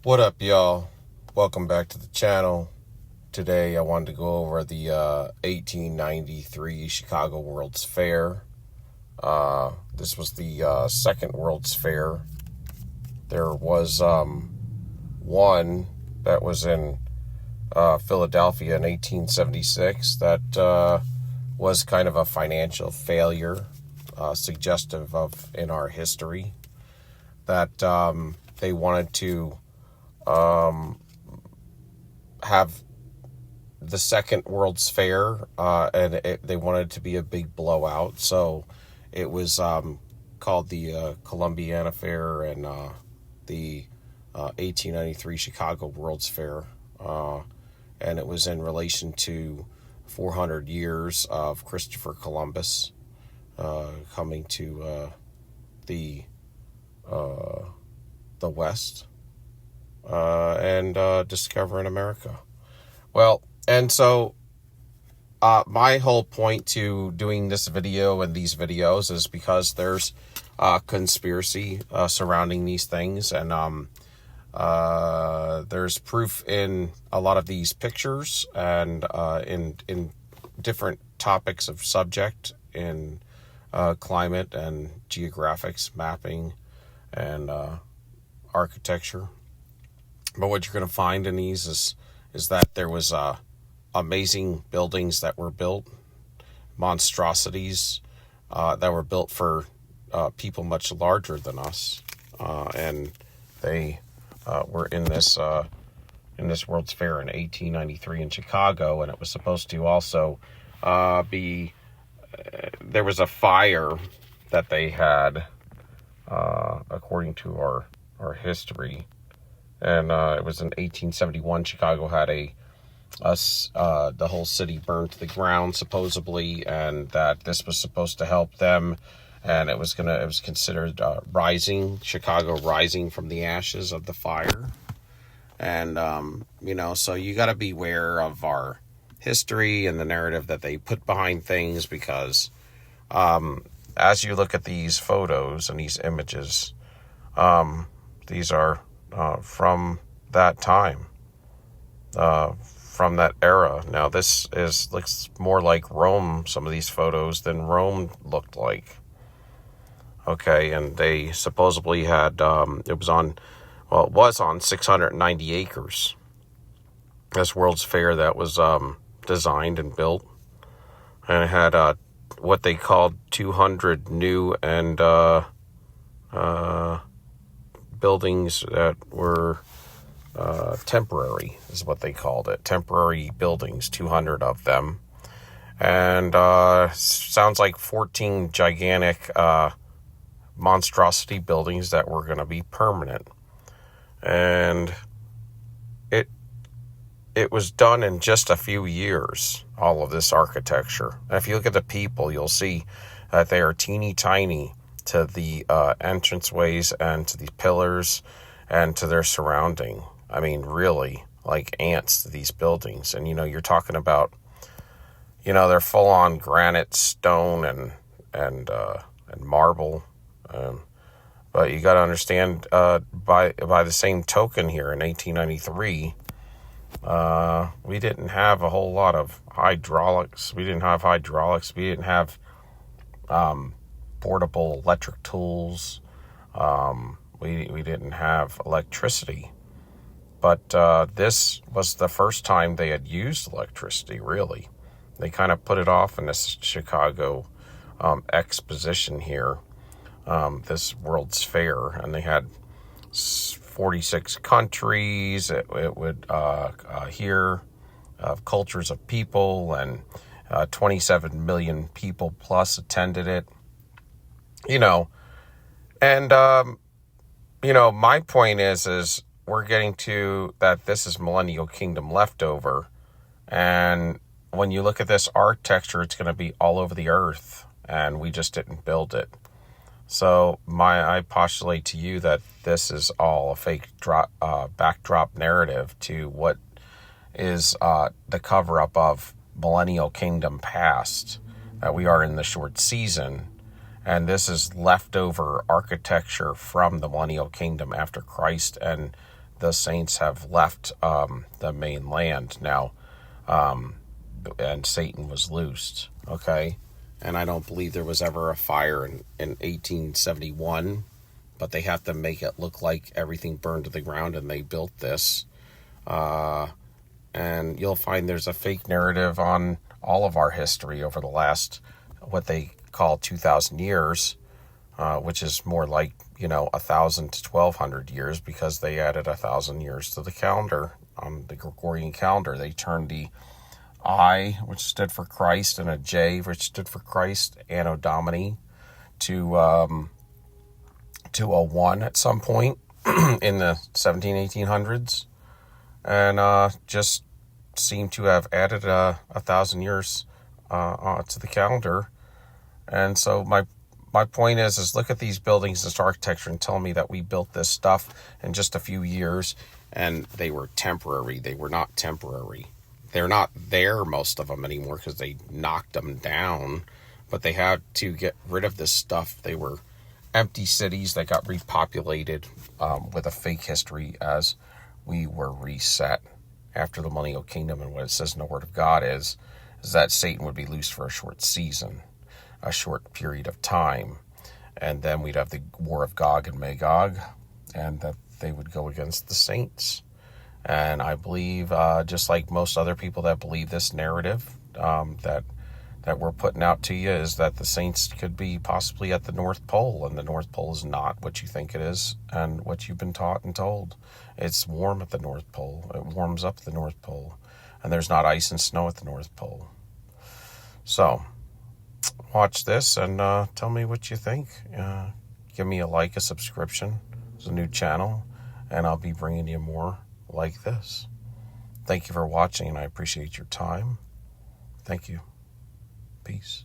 What up, y'all? Welcome back to the channel. Today I wanted to go over the 1893 Chicago World's Fair. This was the second World's Fair. There was one that was in Philadelphia in 1876 that was kind of a financial failure, suggestive of in our history, that they wanted to have the second World's Fair, and they wanted it to be a big blowout. So it was called the Columbiana Fair and the 1893 Chicago World's Fair. And it was in relation to 400 years of Christopher Columbus coming to the West and discovering America. Well, and so my whole point to doing this video and these videos is because there's conspiracy surrounding these things, and there's proof in a lot of these pictures and in different topics of subject in climate and geographics, mapping, and architecture. But what you're going to find in these is that there was amazing buildings that were built, monstrosities that were built for people much larger than us, and they were in this World's Fair in 1893 in Chicago, and it was supposed to also be. There was a fire that they had, according to our history. And it was in 1871. Chicago had the whole city burned to the ground supposedly, and that this was supposed to help them, and it was considered Chicago rising from the ashes of the fire, and so you got to beware of our history and the narrative that they put behind things, because as you look at these photos and these images, these are from that time, from that era. Now this looks more like Rome, some of these photos, than Rome looked like. Okay, and they supposedly had, it was on 690 acres. This World's Fair that was designed and built, and it had what they called 200 new and buildings that were temporary, is what they called it. Temporary buildings, 200 of them. And sounds like 14 gigantic monstrosity buildings that were going to be permanent. And it was done in just a few years, all of this architecture. And if you look at the people, you'll see that they are teeny tiny to the entranceways and to the pillars and to their surrounding. I mean, really, like ants to these buildings. And, you're talking about, they're full on granite, stone, and marble. But you got to understand, by the same token here in 1893, we didn't have a whole lot of hydraulics. We didn't have hydraulics. We didn't have portable electric tools. We didn't have electricity. But this was the first time they had used electricity, really. They kind of put it off in this Chicago exposition here, this World's Fair, and they had 46 countries. It would hear cultures of people, and 27 million people plus attended it. My point is we're getting to that this is Millennial Kingdom leftover, and when you look at this architecture, it's going to be all over the earth, and we just didn't build it. So I postulate to you that this is all a fake backdrop narrative to what is the cover-up of Millennial Kingdom past, that we are in the short season, and this is leftover architecture from the Millennial Kingdom after Christ, and the saints have left the main land now, and Satan was loosed. Okay, and I don't believe there was ever a fire in 1871, but they have to make it look like everything burned to the ground, and they built this. And you'll find there's a fake narrative on all of our history over the last, what they call 2,000 years, which is more like, 1,000 to 1,200 years, because they added 1,000 years to the calendar, on the Gregorian calendar. They turned the I, which stood for Christ, and a J, which stood for Christ, Anno Domini, to a 1 at some point in the 1800s. And just seem to have added 1,000 years to the calendar. And so my point is look at these buildings, this architecture, and tell me that we built this stuff in just a few years, and they were temporary. They were not temporary. They're not there, most of them, anymore, because they knocked them down. But they had to get rid of this stuff. They were empty cities that got repopulated with a fake history as we were reset after the Millennial Kingdom. And what it says in the Word of God is that Satan would be loosed for a short season, a short period of time. And then we'd have the war of Gog and Magog, and that they would go against the saints. And I believe, just like most other people that believe this narrative that we're putting out to you, is that the saints could be possibly at the North Pole, and the North Pole is not what you think it is and what you've been taught and told. It's warm at the North Pole. It warms up at the North Pole, and there's not ice and snow at the North Pole. So, watch this and tell me what you think. Give me a like, a subscription. It's a new channel, and I'll be bringing you more like this. Thank you for watching, and I appreciate your time. Thank you. Peace.